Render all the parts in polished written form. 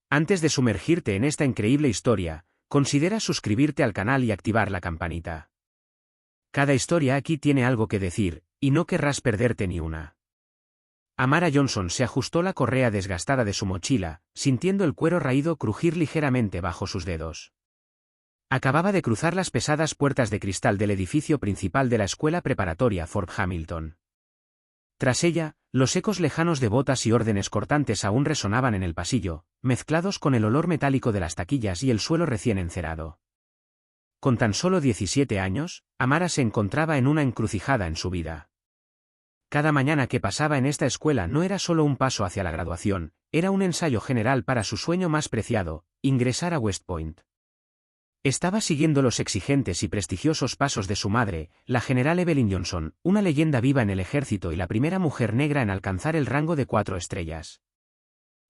Antes de sumergirte en esta increíble historia, considera suscribirte al canal y activar la campanita. Cada historia aquí tiene algo que decir, y no querrás perderte ni una. Amara Johnson se ajustó la correa desgastada de su mochila, sintiendo el cuero raído crujir ligeramente bajo sus dedos. Acababa de cruzar las pesadas puertas de cristal del edificio principal de la escuela preparatoria Fort Hamilton. Tras ella, los ecos lejanos de botas y órdenes cortantes aún resonaban en el pasillo, mezclados con el olor metálico de las taquillas y el suelo recién encerado. Con tan solo 17 años, Amara se encontraba en una encrucijada en su vida. Cada mañana que pasaba en esta escuela no era solo un paso hacia la graduación, era un ensayo general para su sueño más preciado, ingresar a West Point. Estaba siguiendo los exigentes y prestigiosos pasos de su madre, la general Evelyn Johnson, una leyenda viva en el ejército y la primera mujer negra en alcanzar el rango de 4 estrellas.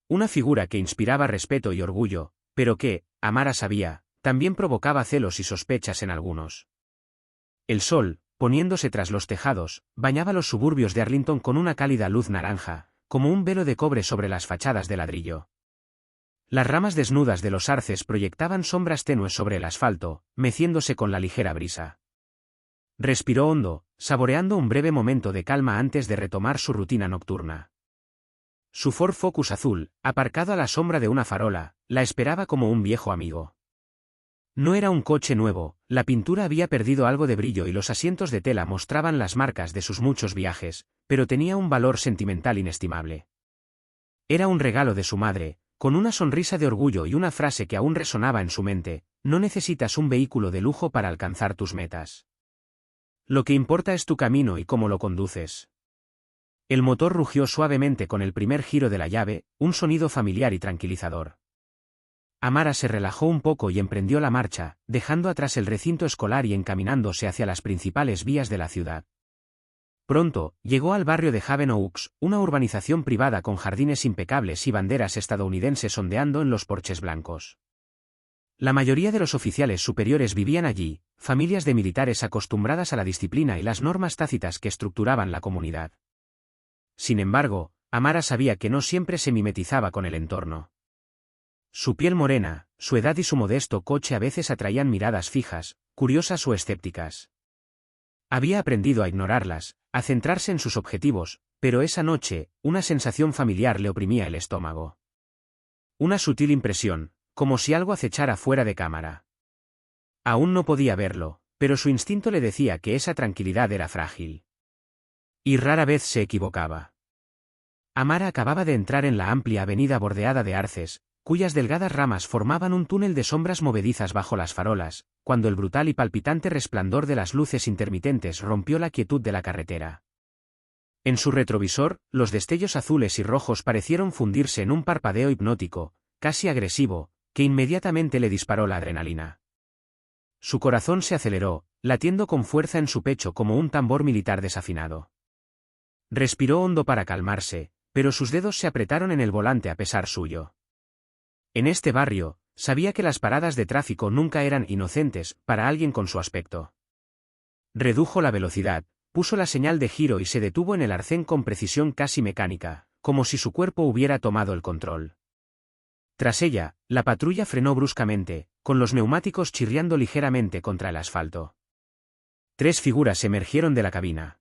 Una figura que inspiraba respeto y orgullo, pero que, Amara sabía, también provocaba celos y sospechas en algunos. El sol, poniéndose tras los tejados, bañaba los suburbios de Arlington con una cálida luz naranja, como un velo de cobre sobre las fachadas de ladrillo. Las ramas desnudas de los arces proyectaban sombras tenues sobre el asfalto, meciéndose con la ligera brisa. Respiró hondo, saboreando un breve momento de calma antes de retomar su rutina nocturna. Su Ford Focus azul, aparcado a la sombra de una farola, la esperaba como un viejo amigo. No era un coche nuevo, la pintura había perdido algo de brillo y los asientos de tela mostraban las marcas de sus muchos viajes, pero tenía un valor sentimental inestimable. Era un regalo de su madre, con una sonrisa de orgullo y una frase que aún resonaba en su mente: no necesitas un vehículo de lujo para alcanzar tus metas. Lo que importa es tu camino y cómo lo conduces. El motor rugió suavemente con el primer giro de la llave, un sonido familiar y tranquilizador. Amara se relajó un poco y emprendió la marcha, dejando atrás el recinto escolar y encaminándose hacia las principales vías de la ciudad. Pronto, llegó al barrio de Haven Oaks, una urbanización privada con jardines impecables y banderas estadounidenses ondeando en los porches blancos. La mayoría de los oficiales superiores vivían allí, familias de militares acostumbradas a la disciplina y las normas tácitas que estructuraban la comunidad. Sin embargo, Amara sabía que no siempre se mimetizaba con el entorno. Su piel morena, su edad y su modesto coche a veces atraían miradas fijas, curiosas o escépticas. Había aprendido a ignorarlas, a centrarse en sus objetivos, pero esa noche, una sensación familiar le oprimía el estómago. Una sutil impresión, como si algo acechara fuera de cámara. Aún no podía verlo, pero su instinto le decía que esa tranquilidad era frágil. Y rara vez se equivocaba. Amara acababa de entrar en la amplia avenida bordeada de arces, cuyas delgadas ramas formaban un túnel de sombras movedizas bajo las farolas, cuando el brutal y palpitante resplandor de las luces intermitentes rompió la quietud de la carretera. En su retrovisor, los destellos azules y rojos parecieron fundirse en un parpadeo hipnótico, casi agresivo, que inmediatamente le disparó la adrenalina. Su corazón se aceleró, latiendo con fuerza en su pecho como un tambor militar desafinado. Respiró hondo para calmarse, pero sus dedos se apretaron en el volante a pesar suyo. En este barrio, sabía que las paradas de tráfico nunca eran inocentes para alguien con su aspecto. Redujo la velocidad, puso la señal de giro y se detuvo en el arcén con precisión casi mecánica, como si su cuerpo hubiera tomado el control. Tras ella, la patrulla frenó bruscamente, con los neumáticos chirriando ligeramente contra el asfalto. 3 figuras emergieron de la cabina.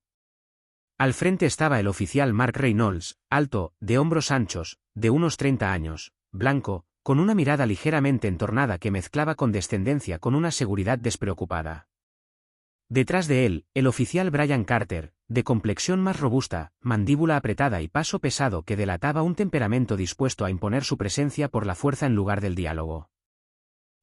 Al frente estaba el oficial Mark Reynolds, alto, de hombros anchos, de unos 30 años, blanco, con una mirada ligeramente entornada que mezclaba condescendencia con una seguridad despreocupada. Detrás de él, el oficial Brian Carter, de complexión más robusta, mandíbula apretada y paso pesado que delataba un temperamento dispuesto a imponer su presencia por la fuerza en lugar del diálogo.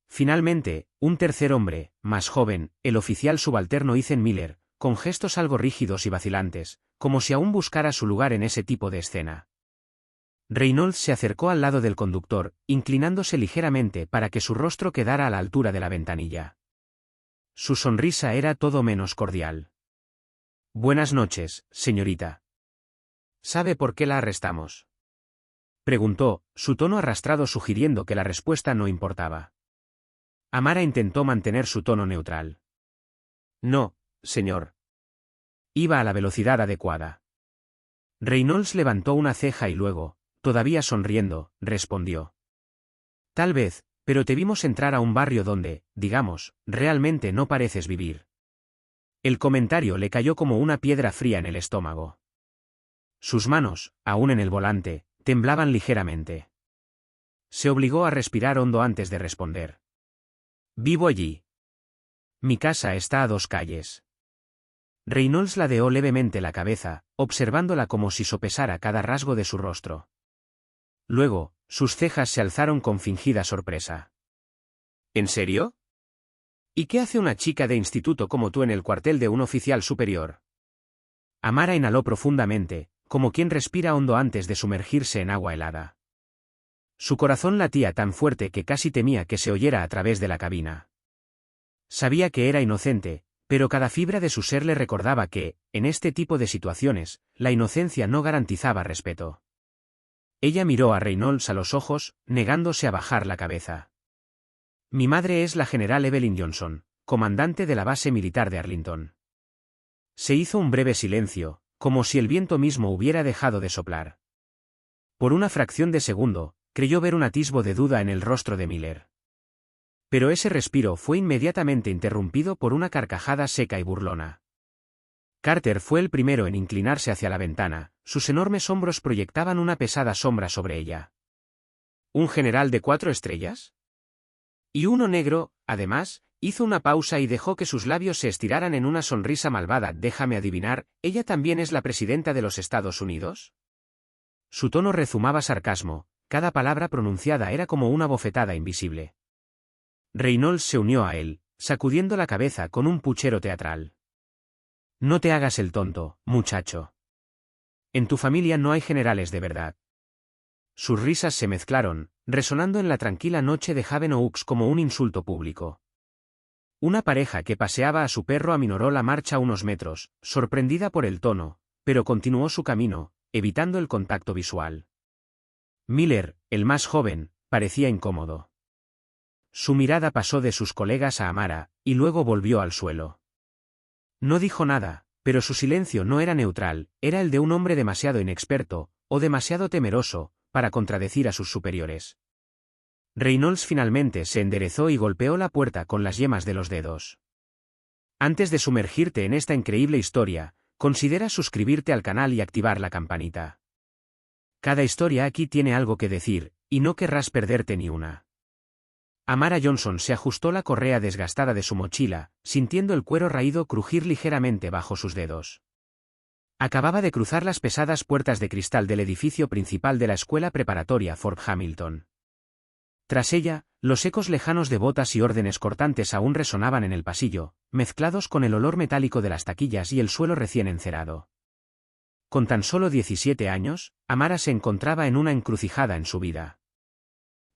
Finalmente, un tercer hombre, más joven, el oficial subalterno Ethan Miller, con gestos algo rígidos y vacilantes, como si aún buscara su lugar en ese tipo de escena. Reynolds se acercó al lado del conductor, inclinándose ligeramente para que su rostro quedara a la altura de la ventanilla. Su sonrisa era todo menos cordial. «Buenas noches, señorita. ¿Sabe por qué la arrestamos?», preguntó, su tono arrastrado sugiriendo que la respuesta no importaba. Amara intentó mantener su tono neutral. «No, señor. Iba a la velocidad adecuada». Reynolds levantó una ceja y luego, todavía sonriendo, respondió: Tal vez, pero te vimos entrar a un barrio donde, digamos, realmente no pareces vivir. El comentario le cayó como una piedra fría en el estómago. Sus manos, aún en el volante, temblaban ligeramente. Se obligó a respirar hondo antes de responder. Vivo allí. Mi casa está a 2 calles. Reynolds ladeó levemente la cabeza, observándola como si sopesara cada rasgo de su rostro. Luego, sus cejas se alzaron con fingida sorpresa. ¿En serio? ¿Y qué hace una chica de instituto como tú en el cuartel de un oficial superior? Amara inhaló profundamente, como quien respira hondo antes de sumergirse en agua helada. Su corazón latía tan fuerte que casi temía que se oyera a través de la cabina. Sabía que era inocente, pero cada fibra de su ser le recordaba que, en este tipo de situaciones, la inocencia no garantizaba respeto. Ella miró a Reynolds a los ojos, negándose a bajar la cabeza. Mi madre es la general Evelyn Johnson, comandante de la base militar de Arlington. Se hizo un breve silencio, como si el viento mismo hubiera dejado de soplar. Por una fracción de segundo, creyó ver un atisbo de duda en el rostro de Miller. Pero ese respiro fue inmediatamente interrumpido por una carcajada seca y burlona. Carter fue el primero en inclinarse hacia la ventana, sus enormes hombros proyectaban una pesada sombra sobre ella. ¿Un general de 4 estrellas? Y uno negro, además, hizo una pausa y dejó que sus labios se estiraran en una sonrisa malvada. Déjame adivinar, ¿ella también es la presidenta de los Estados Unidos? Su tono rezumaba sarcasmo, cada palabra pronunciada era como una bofetada invisible. Reynolds se unió a él, sacudiendo la cabeza con un puchero teatral. No te hagas el tonto, muchacho. En tu familia no hay generales de verdad. Sus risas se mezclaron, resonando en la tranquila noche de Haven Oaks como un insulto público. Una pareja que paseaba a su perro aminoró la marcha unos metros, sorprendida por el tono, pero continuó su camino, evitando el contacto visual. Miller, el más joven, parecía incómodo. Su mirada pasó de sus colegas a Amara, y luego volvió al suelo. No dijo nada, pero su silencio no era neutral, era el de un hombre demasiado inexperto, o demasiado temeroso, para contradecir a sus superiores. Reynolds finalmente se enderezó y golpeó la puerta con las yemas de los dedos. Antes de sumergirte en esta increíble historia, considera suscribirte al canal y activar la campanita. Cada historia aquí tiene algo que decir, y no querrás perderte ni una. Amara Johnson se ajustó la correa desgastada de su mochila, sintiendo el cuero raído crujir ligeramente bajo sus dedos. Acababa de cruzar las pesadas puertas de cristal del edificio principal de la escuela preparatoria Fort Hamilton. Tras ella, los ecos lejanos de botas y órdenes cortantes aún resonaban en el pasillo, mezclados con el olor metálico de las taquillas y el suelo recién encerado. Con tan solo 17 años, Amara se encontraba en una encrucijada en su vida.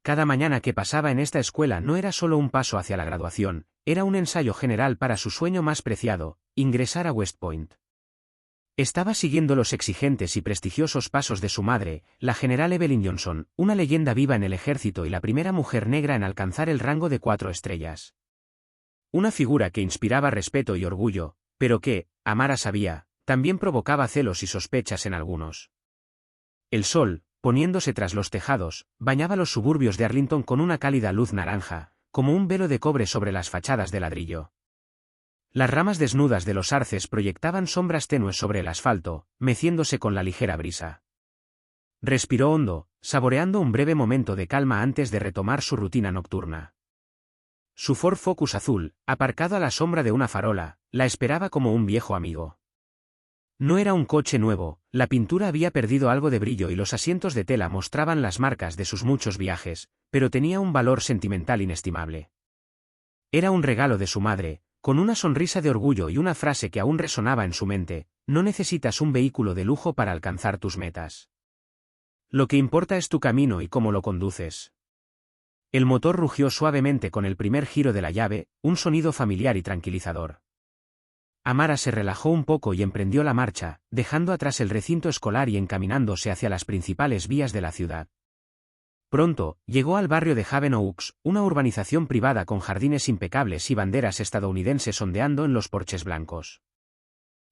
Cada mañana que pasaba en esta escuela no era solo un paso hacia la graduación, era un ensayo general para su sueño más preciado, ingresar a West Point. Estaba siguiendo los exigentes y prestigiosos pasos de su madre, la general Evelyn Johnson, una leyenda viva en el ejército y la primera mujer negra en alcanzar el rango de 4 estrellas. Una figura que inspiraba respeto y orgullo, pero que, Amara sabía, también provocaba celos y sospechas en algunos. El sol, poniéndose tras los tejados, bañaba los suburbios de Arlington con una cálida luz naranja, como un velo de cobre sobre las fachadas de ladrillo. Las ramas desnudas de los arces proyectaban sombras tenues sobre el asfalto, meciéndose con la ligera brisa. Respiró hondo, saboreando un breve momento de calma antes de retomar su rutina nocturna. Su Ford Focus azul, aparcado a la sombra de una farola, la esperaba como un viejo amigo. No era un coche nuevo, la pintura había perdido algo de brillo y los asientos de tela mostraban las marcas de sus muchos viajes, pero tenía un valor sentimental inestimable. Era un regalo de su madre, con una sonrisa de orgullo y una frase que aún resonaba en su mente: no necesitas un vehículo de lujo para alcanzar tus metas. Lo que importa es tu camino y cómo lo conduces. El motor rugió suavemente con el primer giro de la llave, un sonido familiar y tranquilizador. Amara se relajó un poco y emprendió la marcha, dejando atrás el recinto escolar y encaminándose hacia las principales vías de la ciudad. Pronto, llegó al barrio de Haven Oaks, una urbanización privada con jardines impecables y banderas estadounidenses ondeando en los porches blancos.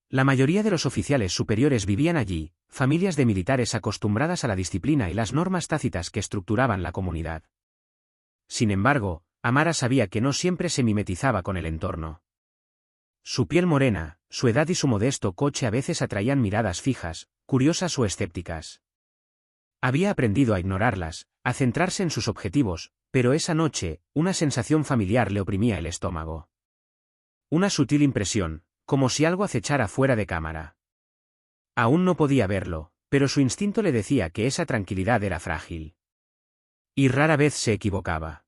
La mayoría de los oficiales superiores vivían allí, familias de militares acostumbradas a la disciplina y las normas tácitas que estructuraban la comunidad. Sin embargo, Amara sabía que no siempre se mimetizaba con el entorno. Su piel morena, su edad y su modesto coche a veces atraían miradas fijas, curiosas o escépticas. Había aprendido a ignorarlas, a centrarse en sus objetivos, pero esa noche, una sensación familiar le oprimía el estómago. Una sutil impresión, como si algo acechara fuera de cámara. Aún no podía verlo, pero su instinto le decía que esa tranquilidad era frágil. Y rara vez se equivocaba.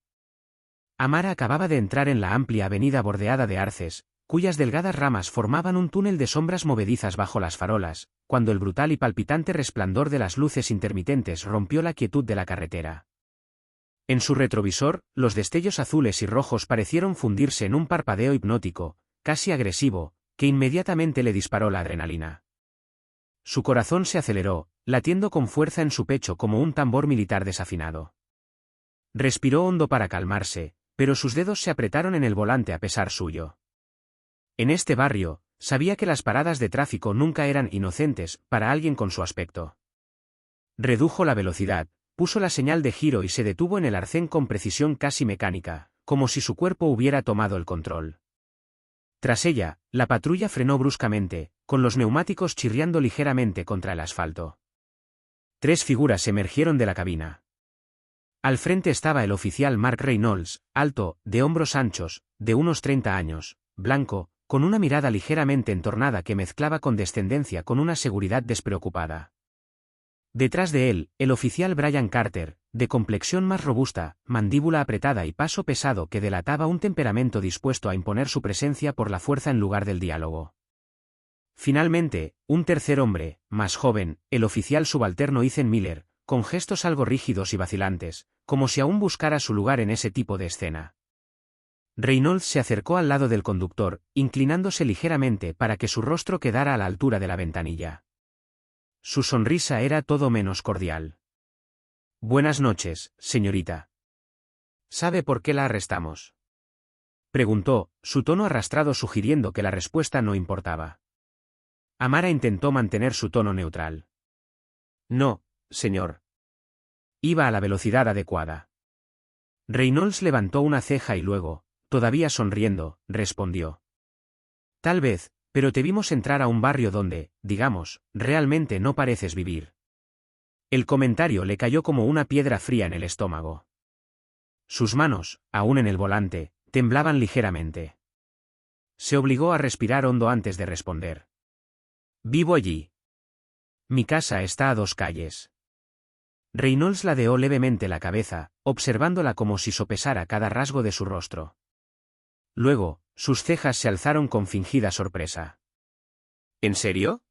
Amara acababa de entrar en la amplia avenida bordeada de arces, cuyas delgadas ramas formaban un túnel de sombras movedizas bajo las farolas, cuando el brutal y palpitante resplandor de las luces intermitentes rompió la quietud de la carretera. En su retrovisor, los destellos azules y rojos parecieron fundirse en un parpadeo hipnótico, casi agresivo, que inmediatamente le disparó la adrenalina. Su corazón se aceleró, latiendo con fuerza en su pecho como un tambor militar desafinado. Respiró hondo para calmarse, pero sus dedos se apretaron en el volante a pesar suyo. En este barrio, sabía que las paradas de tráfico nunca eran inocentes para alguien con su aspecto. Redujo la velocidad, puso la señal de giro y se detuvo en el arcén con precisión casi mecánica, como si su cuerpo hubiera tomado el control. Tras ella, la patrulla frenó bruscamente, con los neumáticos chirriando ligeramente contra el asfalto. 3 figuras emergieron de la cabina. Al frente estaba el oficial Mark Reynolds, alto, de hombros anchos, de unos 30 años, blanco, con una mirada ligeramente entornada que mezclaba condescendencia con una seguridad despreocupada. Detrás de él, el oficial Brian Carter, de complexión más robusta, mandíbula apretada y paso pesado que delataba un temperamento dispuesto a imponer su presencia por la fuerza en lugar del diálogo. Finalmente, un tercer hombre, más joven, el oficial subalterno Ethan Miller, con gestos algo rígidos y vacilantes, como si aún buscara su lugar en ese tipo de escena. Reynolds se acercó al lado del conductor, inclinándose ligeramente para que su rostro quedara a la altura de la ventanilla. Su sonrisa era todo menos cordial. «Buenas noches, señorita. ¿Sabe por qué la arrestamos?», preguntó, su tono arrastrado sugiriendo que la respuesta no importaba. Amara intentó mantener su tono neutral. «No, señor. Iba a la velocidad adecuada». Reynolds levantó una ceja y luego, todavía sonriendo, respondió. «Tal vez, pero te vimos entrar a un barrio donde, digamos, realmente no pareces vivir». El comentario le cayó como una piedra fría en el estómago. Sus manos, aún en el volante, temblaban ligeramente. Se obligó a respirar hondo antes de responder. «Vivo allí. Mi casa está a 2 calles». Reynolds ladeó levemente la cabeza, observándola como si sopesara cada rasgo de su rostro. Luego, sus cejas se alzaron con fingida sorpresa. «¿En serio?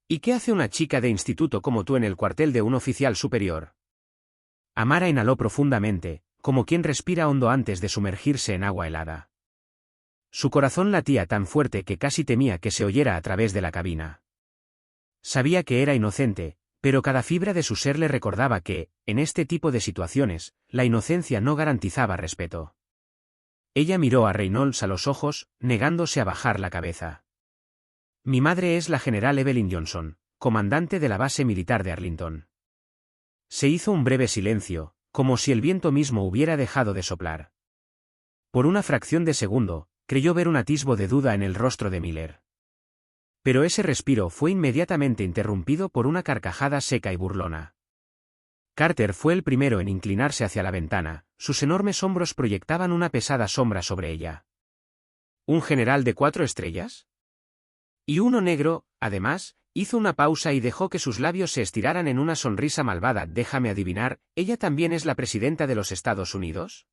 ¿Y qué hace una chica de instituto como tú en el cuartel de un oficial superior?». Amara inhaló profundamente, como quien respira hondo antes de sumergirse en agua helada. Su corazón latía tan fuerte que casi temía que se oyera a través de la cabina. Sabía que era inocente, pero cada fibra de su ser le recordaba que, en este tipo de situaciones, la inocencia no garantizaba respeto. Ella miró a Reynolds a los ojos, negándose a bajar la cabeza. «Mi madre es la general Evelyn Johnson, comandante de la base militar de Arlington». Se hizo un breve silencio, como si el viento mismo hubiera dejado de soplar. Por una fracción de segundo, creyó ver un atisbo de duda en el rostro de Miller. Pero ese respiro fue inmediatamente interrumpido por una carcajada seca y burlona. Carter fue el primero en inclinarse hacia la ventana, sus enormes hombros proyectaban una pesada sombra sobre ella. «¿Un general de 4 estrellas? Y uno negro, además», hizo una pausa y dejó que sus labios se estiraran en una sonrisa malvada. «Déjame adivinar, ¿ella también es la presidenta de los Estados Unidos?».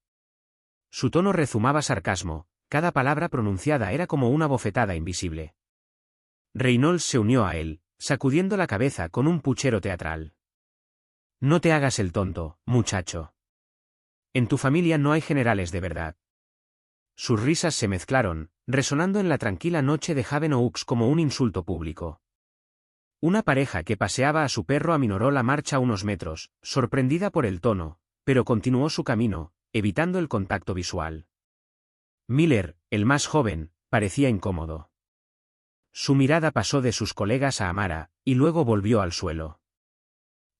Su tono rezumaba sarcasmo, cada palabra pronunciada era como una bofetada invisible. Reynolds se unió a él, sacudiendo la cabeza con un puchero teatral. «No te hagas el tonto, muchacho. En tu familia no hay generales de verdad». Sus risas se mezclaron, resonando en la tranquila noche de Haven Oaks como un insulto público. Una pareja que paseaba a su perro aminoró la marcha unos metros, sorprendida por el tono, pero continuó su camino, evitando el contacto visual. Miller, el más joven, parecía incómodo. Su mirada pasó de sus colegas a Amara, y luego volvió al suelo.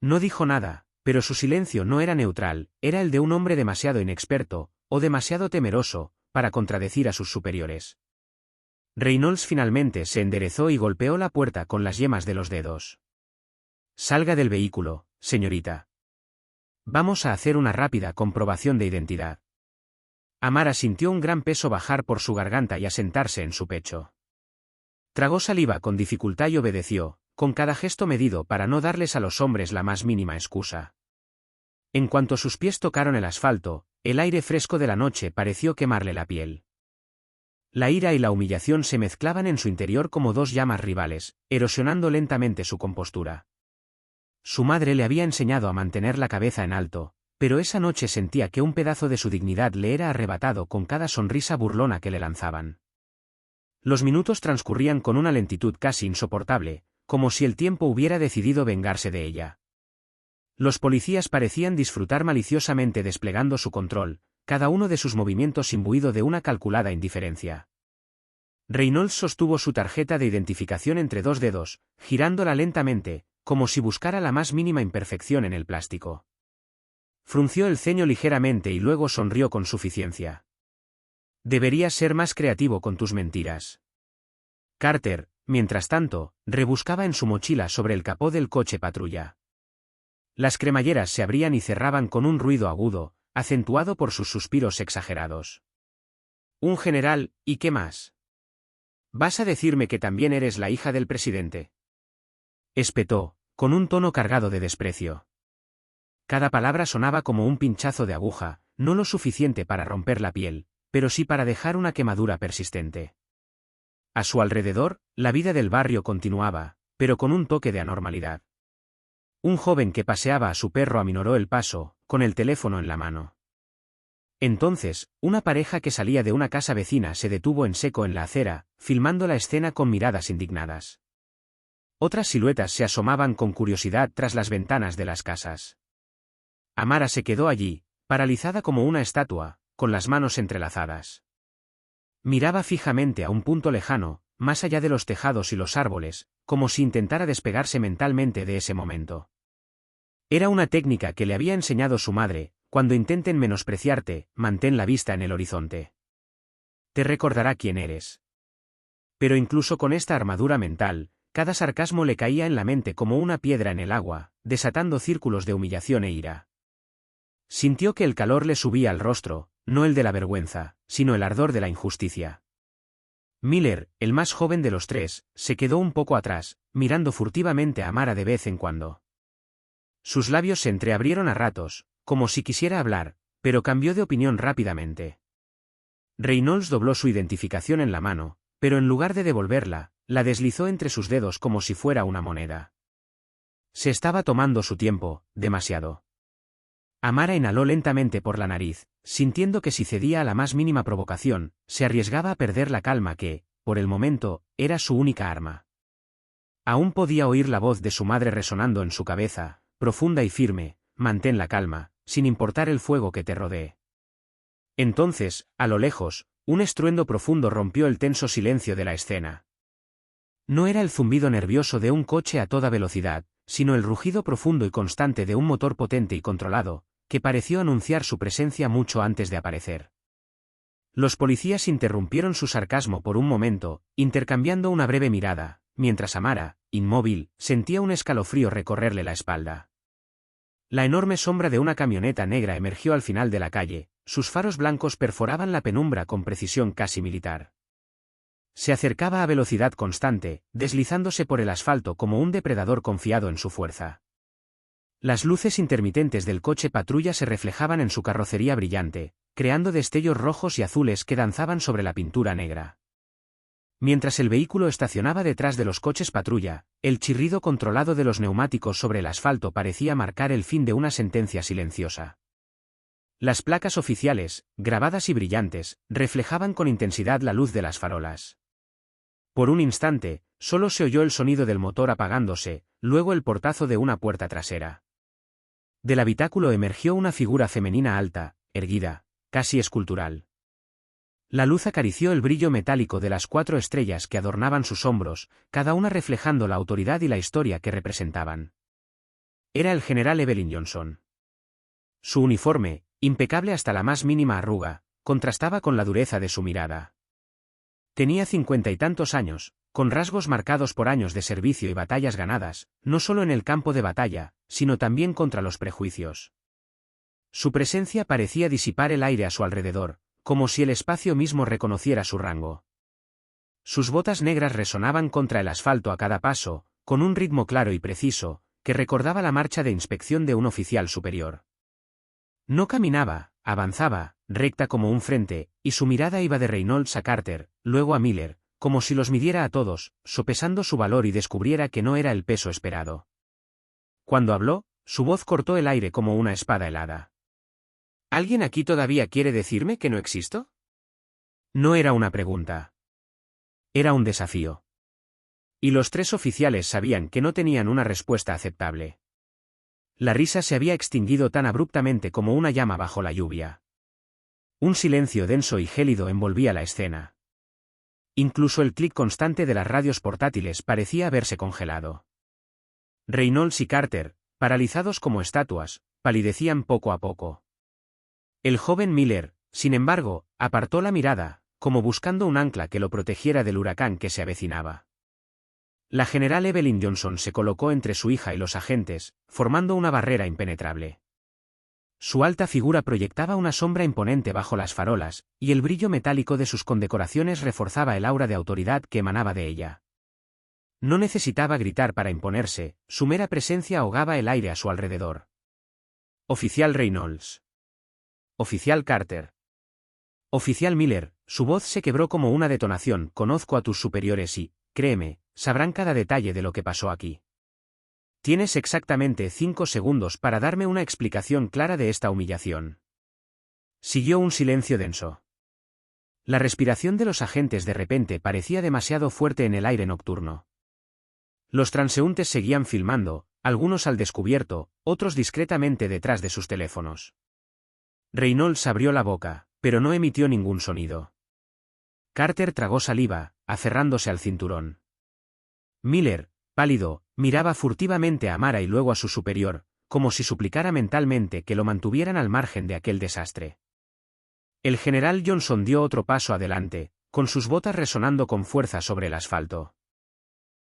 No dijo nada, pero su silencio no era neutral, era el de un hombre demasiado inexperto, o demasiado temeroso, para contradecir a sus superiores. Reynolds finalmente se enderezó y golpeó la puerta con las yemas de los dedos. Salga del vehículo, señorita. Vamos a hacer una rápida comprobación de identidad. Amara sintió un gran peso bajar por su garganta y asentarse en su pecho. Tragó saliva con dificultad y obedeció, con cada gesto medido para no darles a los hombres la más mínima excusa. En cuanto sus pies tocaron el asfalto, el aire fresco de la noche pareció quemarle la piel. La ira y la humillación se mezclaban en su interior como dos llamas rivales, erosionando lentamente su compostura. Su madre le había enseñado a mantener la cabeza en alto, pero esa noche sentía que un pedazo de su dignidad le era arrebatado con cada sonrisa burlona que le lanzaban. Los minutos transcurrían con una lentitud casi insoportable, como si el tiempo hubiera decidido vengarse de ella. Los policías parecían disfrutar maliciosamente desplegando su control, cada uno de sus movimientos imbuido de una calculada indiferencia. Reynolds sostuvo su tarjeta de identificación entre dos dedos, girándola lentamente, como si buscara la más mínima imperfección en el plástico. Frunció el ceño ligeramente y luego sonrió con suficiencia. Deberías ser más creativo con tus mentiras. Carter, mientras tanto, rebuscaba en su mochila sobre el capó del coche patrulla. Las cremalleras se abrían y cerraban con un ruido agudo, acentuado por sus suspiros exagerados. Un general, ¿y qué más? ¿Vas a decirme que también eres la hija del presidente? Espetó, con un tono cargado de desprecio. Cada palabra sonaba como un pinchazo de aguja, no lo suficiente para romper la piel, pero sí para dejar una quemadura persistente. A su alrededor, la vida del barrio continuaba, pero con un toque de anormalidad. Un joven que paseaba a su perro aminoró el paso, con el teléfono en la mano. Entonces, una pareja que salía de una casa vecina se detuvo en seco en la acera, filmando la escena con miradas indignadas. Otras siluetas se asomaban con curiosidad tras las ventanas de las casas. Amara se quedó allí, paralizada como una estatua, con las manos entrelazadas. Miraba fijamente a un punto lejano, más allá de los tejados y los árboles, como si intentara despegarse mentalmente de ese momento. Era una técnica que le había enseñado su madre: cuando intenten menospreciarte, mantén la vista en el horizonte. Te recordará quién eres. Pero incluso con esta armadura mental, cada sarcasmo le caía en la mente como una piedra en el agua, desatando círculos de humillación e ira. Sintió que el calor le subía al rostro, no el de la vergüenza, sino el ardor de la injusticia. Miller, el más joven de los tres, se quedó un poco atrás, mirando furtivamente a Amara de vez en cuando. Sus labios se entreabrieron a ratos, como si quisiera hablar, pero cambió de opinión rápidamente. Reynolds dobló su identificación en la mano, pero en lugar de devolverla, la deslizó entre sus dedos como si fuera una moneda. Se estaba tomando su tiempo, demasiado. Amara inhaló lentamente por la nariz, sintiendo que si cedía a la más mínima provocación, se arriesgaba a perder la calma que, por el momento, era su única arma. Aún podía oír la voz de su madre resonando en su cabeza, profunda y firme: mantén la calma, sin importar el fuego que te rodee. Entonces, a lo lejos, un estruendo profundo rompió el tenso silencio de la escena. No era el zumbido nervioso de un coche a toda velocidad, sino el rugido profundo y constante de un motor potente y controlado, que pareció anunciar su presencia mucho antes de aparecer. Los policías interrumpieron su sarcasmo por un momento, intercambiando una breve mirada, mientras Amara, inmóvil, sentía un escalofrío recorrerle la espalda. La enorme sombra de una camioneta negra emergió al final de la calle, sus faros blancos perforaban la penumbra con precisión casi militar. Se acercaba a velocidad constante, deslizándose por el asfalto como un depredador confiado en su fuerza. Las luces intermitentes del coche patrulla se reflejaban en su carrocería brillante, creando destellos rojos y azules que danzaban sobre la pintura negra. Mientras el vehículo estacionaba detrás de los coches patrulla, el chirrido controlado de los neumáticos sobre el asfalto parecía marcar el fin de una sentencia silenciosa. Las placas oficiales, grabadas y brillantes, reflejaban con intensidad la luz de las farolas. Por un instante, solo se oyó el sonido del motor apagándose, luego el portazo de una puerta trasera. Del habitáculo emergió una figura femenina alta, erguida, casi escultural. La luz acarició el brillo metálico de las 4 estrellas que adornaban sus hombros, cada una reflejando la autoridad y la historia que representaban. Era el general Evelyn Johnson. Su uniforme, impecable hasta la más mínima arruga, contrastaba con la dureza de su mirada. Tenía 50 y tantos años, con rasgos marcados por años de servicio y batallas ganadas, no solo en el campo de batalla, sino también contra los prejuicios. Su presencia parecía disipar el aire a su alrededor, como si el espacio mismo reconociera su rango. Sus botas negras resonaban contra el asfalto a cada paso, con un ritmo claro y preciso, que recordaba la marcha de inspección de un oficial superior. No caminaba, avanzaba, recta como un frente, y su mirada iba de Reynolds a Carter, luego a Miller, como si los midiera a todos, sopesando su valor y descubriera que no era el peso esperado. Cuando habló, su voz cortó el aire como una espada helada. ¿Alguien aquí todavía quiere decirme que no existo? No era una pregunta. Era un desafío. Y los tres oficiales sabían que no tenían una respuesta aceptable. La risa se había extinguido tan abruptamente como una llama bajo la lluvia. Un silencio denso y gélido envolvía la escena. Incluso el clic constante de las radios portátiles parecía haberse congelado. Reynolds y Carter, paralizados como estatuas, palidecían poco a poco. El joven Miller, sin embargo, apartó la mirada, como buscando un ancla que lo protegiera del huracán que se avecinaba. La general Evelyn Johnson se colocó entre su hija y los agentes, formando una barrera impenetrable. Su alta figura proyectaba una sombra imponente bajo las farolas, y el brillo metálico de sus condecoraciones reforzaba el aura de autoridad que emanaba de ella. No necesitaba gritar para imponerse, su mera presencia ahogaba el aire a su alrededor. Oficial Reynolds. Oficial Carter. Oficial Miller, su voz se quebró como una detonación. Conozco a tus superiores y, créeme, sabrán cada detalle de lo que pasó aquí. Tienes exactamente 5 segundos para darme una explicación clara de esta humillación. Siguió un silencio denso. La respiración de los agentes de repente parecía demasiado fuerte en el aire nocturno. Los transeúntes seguían filmando, algunos al descubierto, otros discretamente detrás de sus teléfonos. Reynolds abrió la boca, pero no emitió ningún sonido. Carter tragó saliva, aferrándose al cinturón. Miller, pálido, miraba furtivamente a Mara y luego a su superior, como si suplicara mentalmente que lo mantuvieran al margen de aquel desastre. El general Johnson dio otro paso adelante, con sus botas resonando con fuerza sobre el asfalto.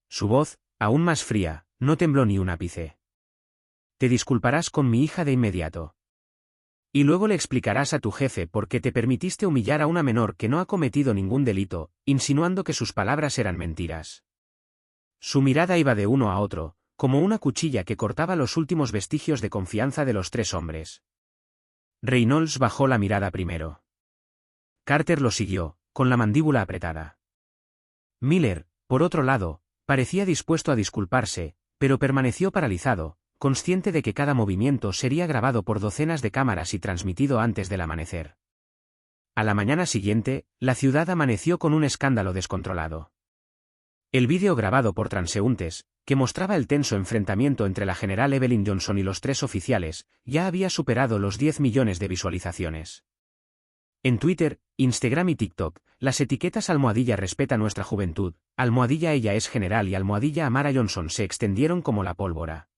Su voz, aún más fría, no tembló ni un ápice. Te disculparás con mi hija de inmediato. Y luego le explicarás a tu jefe por qué te permitiste humillar a una menor que no ha cometido ningún delito, insinuando que sus palabras eran mentiras. Su mirada iba de uno a otro, como una cuchilla que cortaba los últimos vestigios de confianza de los tres hombres. Reynolds bajó la mirada primero. Carter lo siguió, con la mandíbula apretada. Miller, por otro lado, parecía dispuesto a disculparse, pero permaneció paralizado, consciente de que cada movimiento sería grabado por docenas de cámaras y transmitido antes del amanecer. A la mañana siguiente, la ciudad amaneció con un escándalo descontrolado. El vídeo grabado por transeúntes, que mostraba el tenso enfrentamiento entre la general Evelyn Johnson y los tres oficiales, ya había superado los 10 millones de visualizaciones. En Twitter, Instagram y TikTok, las etiquetas #respeta nuestra juventud, #ella es general y #Amara Johnson se extendieron como la pólvora.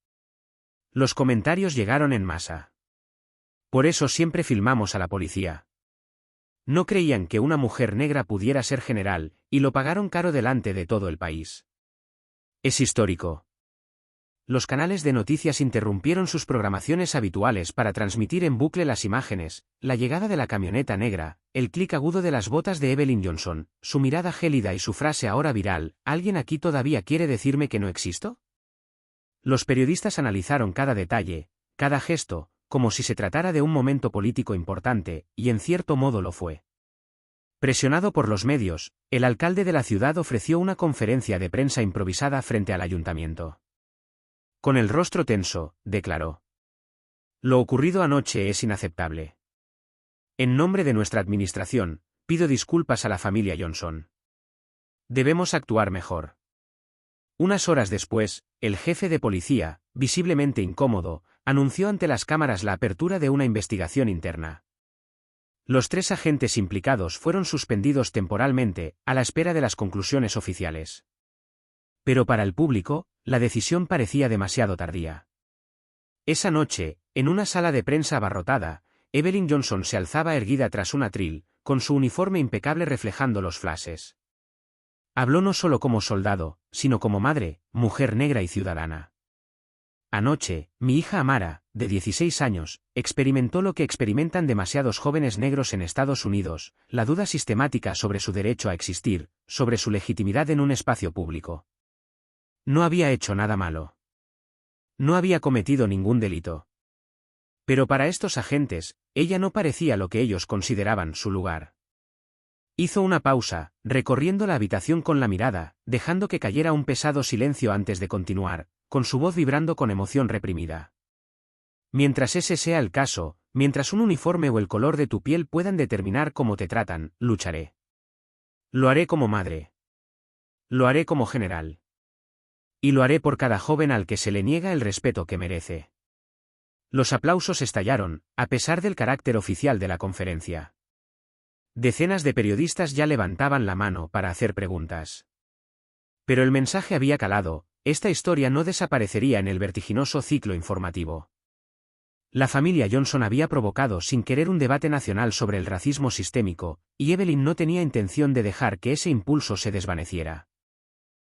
Los comentarios llegaron en masa. Por eso siempre filmamos a la policía. No creían que una mujer negra pudiera ser general, y lo pagaron caro delante de todo el país. Es histórico. Los canales de noticias interrumpieron sus programaciones habituales para transmitir en bucle las imágenes, la llegada de la camioneta negra, el clic agudo de las botas de Evelyn Johnson, su mirada gélida y su frase ahora viral, ¿alguien aquí todavía quiere decirme que no existo? Los periodistas analizaron cada detalle, cada gesto, como si se tratara de un momento político importante, y en cierto modo lo fue. Presionado por los medios, el alcalde de la ciudad ofreció una conferencia de prensa improvisada frente al ayuntamiento. Con el rostro tenso, declaró: Lo ocurrido anoche es inaceptable. En nombre de nuestra administración, pido disculpas a la familia Johnson. Debemos actuar mejor. Unas horas después, el jefe de policía, visiblemente incómodo, anunció ante las cámaras la apertura de una investigación interna. Los tres agentes implicados fueron suspendidos temporalmente, a la espera de las conclusiones oficiales. Pero para el público, la decisión parecía demasiado tardía. Esa noche, en una sala de prensa abarrotada, Evelyn Johnson se alzaba erguida tras un atril, con su uniforme impecable reflejando los flashes. Habló no solo como soldado, sino como madre, mujer negra y ciudadana. Anoche, mi hija Amara, de 16 años, experimentó lo que experimentan demasiados jóvenes negros en Estados Unidos, la duda sistemática sobre su derecho a existir, sobre su legitimidad en un espacio público. No había hecho nada malo. No había cometido ningún delito. Pero para estos agentes, ella no parecía lo que ellos consideraban su lugar. Hizo una pausa, recorriendo la habitación con la mirada, dejando que cayera un pesado silencio antes de continuar, con su voz vibrando con emoción reprimida. Mientras ese sea el caso, mientras un uniforme o el color de tu piel puedan determinar cómo te tratan, lucharé. Lo haré como madre. Lo haré como general. Y lo haré por cada joven al que se le niega el respeto que merece. Los aplausos estallaron, a pesar del carácter oficial de la conferencia. Decenas de periodistas ya levantaban la mano para hacer preguntas. Pero el mensaje había calado, esta historia no desaparecería en el vertiginoso ciclo informativo. La familia Johnson había provocado sin querer un debate nacional sobre el racismo sistémico, y Evelyn no tenía intención de dejar que ese impulso se desvaneciera.